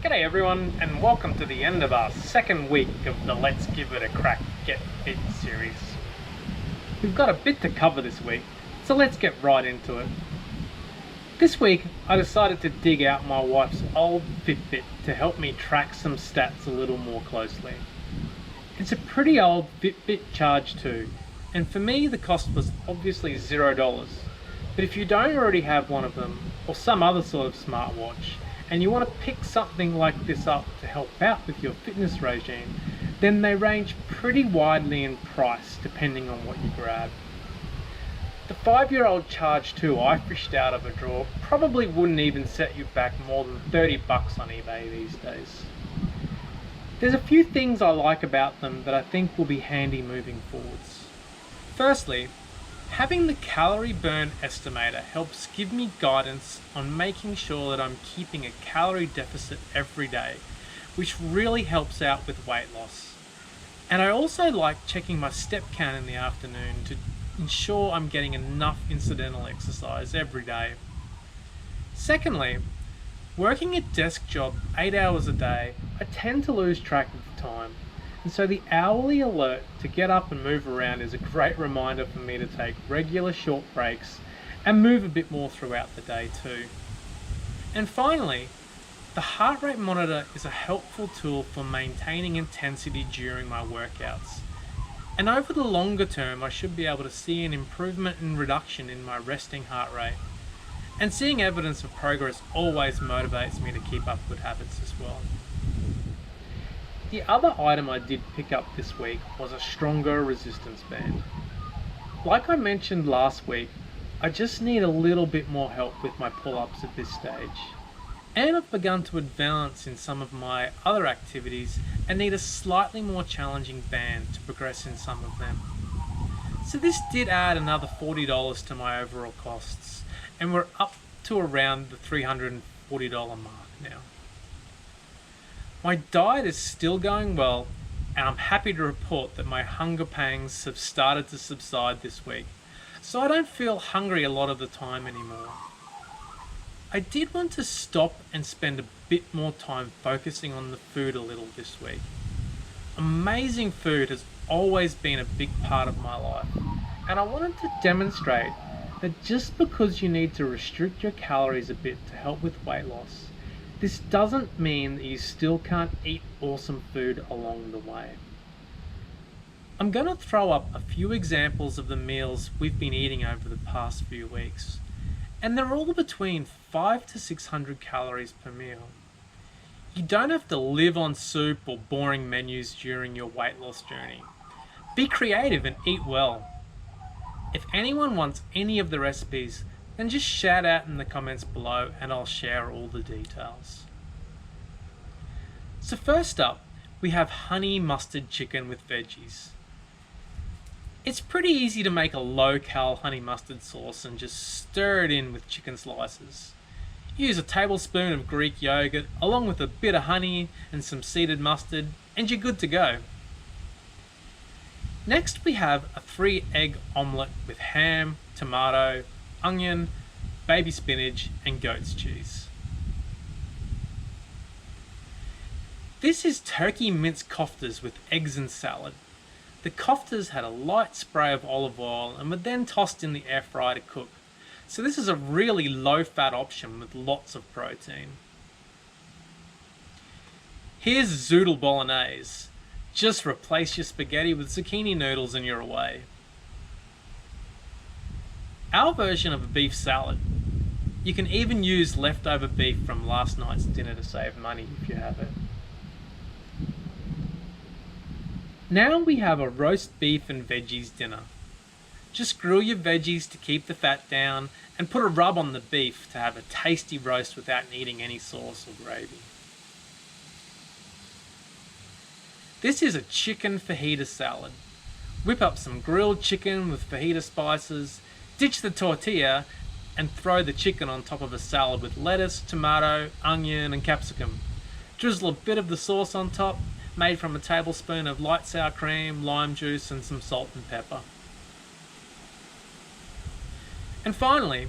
G'day everyone, and welcome to the end of our second week of the Let's Give It a Crack Get Fit series. We've got a bit to cover this week, so let's get right into it. This week, I decided to dig out my wife's old Fitbit to help me track some stats a little more closely. It's a pretty old Fitbit Charge 2, and for me the cost was obviously $0. But if you don't already have one of them, or some other sort of smartwatch, and you want to pick something like this up to help out with your fitness regime, then they range pretty widely in price depending on what you grab. The 5-year-old Charge 2 I fished out of a drawer probably wouldn't even set you back more than $30 on eBay these days. There's a few things I like about them that I think will be handy moving forwards. Firstly, having the calorie burn estimator helps give me guidance on making sure that I'm keeping a calorie deficit every day, which really helps out with weight loss. And I also like checking my step count in the afternoon to ensure I'm getting enough incidental exercise every day. Secondly, working a desk job 8 hours a day, I tend to lose track of time. And so the hourly alert to get up and move around is a great reminder for me to take regular short breaks and move a bit more throughout the day too. And finally, the heart rate monitor is a helpful tool for maintaining intensity during my workouts. And over the longer term, I should be able to see an improvement and reduction in my resting heart rate. And seeing evidence of progress always motivates me to keep up good habits as well. The other item I did pick up this week was a stronger resistance band. Like I mentioned last week, I just need a little bit more help with my pull-ups at this stage. And I've begun to advance in some of my other activities and need a slightly more challenging band to progress in some of them. So this did add another $40 to my overall costs, and we're up to around the $340 mark now. My diet is still going well, and I'm happy to report that my hunger pangs have started to subside this week, so I don't feel hungry a lot of the time anymore. I did want to stop and spend a bit more time focusing on the food a little this week. Amazing food has always been a big part of my life, and I wanted to demonstrate that just because you need to restrict your calories a bit to help with weight loss, this doesn't mean that you still can't eat awesome food along the way. I'm going to throw up a few examples of the meals we've been eating over the past few weeks, and they're all between 500 to 600 calories per meal. You don't have to live on soup or boring menus during your weight loss journey. Be creative and eat well. If anyone wants any of the recipes, then just shout out in the comments below and I'll share all the details. So first up, we have honey mustard chicken with veggies. It's pretty easy to make a low-cal honey mustard sauce and just stir it in with chicken slices. Use a tablespoon of Greek yogurt along with a bit of honey and some seeded mustard and you're good to go. Next we have a 3-egg omelette with ham, tomato, onion, baby spinach and goat's cheese. This is turkey mince koftas with eggs and salad. The koftas had a light spray of olive oil and were then tossed in the air fryer to cook. So this is a really low fat option with lots of protein. Here's zoodle bolognese. Just replace your spaghetti with zucchini noodles and you're away. Our version of a beef salad. You can even use leftover beef from last night's dinner to save money if you have it. Now we have a roast beef and veggies dinner. Just grill your veggies to keep the fat down and put a rub on the beef to have a tasty roast without needing any sauce or gravy. This is a chicken fajita salad. Whip up some grilled chicken with fajita spices, ditch the tortilla and throw the chicken on top of a salad with lettuce, tomato, onion and capsicum. Drizzle a bit of the sauce on top, made from a tablespoon of light sour cream, lime juice and some salt and pepper. And finally,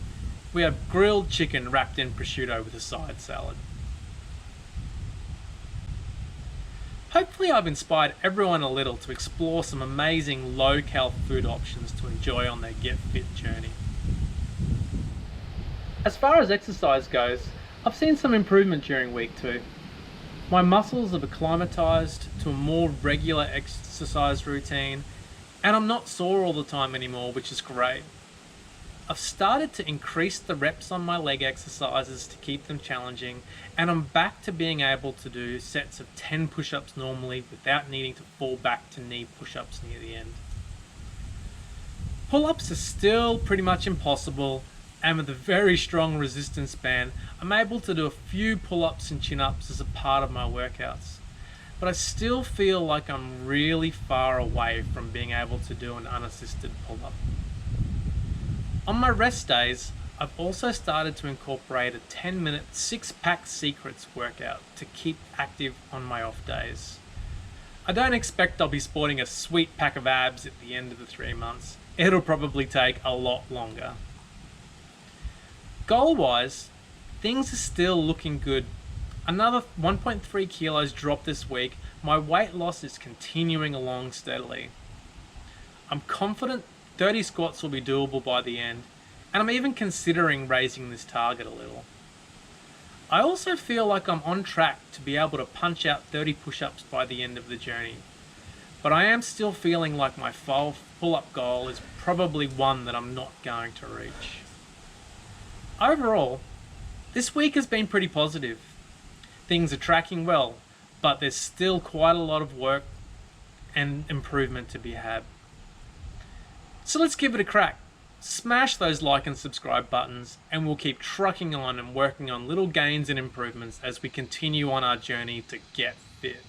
we have grilled chicken wrapped in prosciutto with a side salad. Hopefully I've inspired everyone a little to explore some amazing low-cal food options to enjoy on their Get Fit journey. As far as exercise goes, I've seen some improvement during week 2. My muscles have acclimatized to a more regular exercise routine, and I'm not sore all the time anymore, which is great. I've started to increase the reps on my leg exercises to keep them challenging, and I'm back to being able to do sets of 10 push-ups normally without needing to fall back to knee push-ups near the end. Pull-ups are still pretty much impossible, and with a very strong resistance band, I'm able to do a few pull-ups and chin-ups as a part of my workouts. But I still feel like I'm really far away from being able to do an unassisted pull-up. On my rest days, I've also started to incorporate a 10-minute 6-pack secrets workout to keep active on my off days. I don't expect I'll be sporting a sweet pack of abs at the end of the 3 months. It'll probably take a lot longer. Goal-wise, things are still looking good. Another 1.3 kilos dropped this week. My weight loss is continuing along steadily. I'm confident 30 squats will be doable by the end, and I'm even considering raising this target a little. I also feel like I'm on track to be able to punch out 30 push-ups by the end of the journey, but I am still feeling like my pull-up goal is probably one that I'm not going to reach. Overall, this week has been pretty positive. Things are tracking well, but there's still quite a lot of work and improvement to be had. So let's give it a crack. Smash those like and subscribe buttons, and we'll keep trucking on and working on little gains and improvements as we continue on our journey to get fit.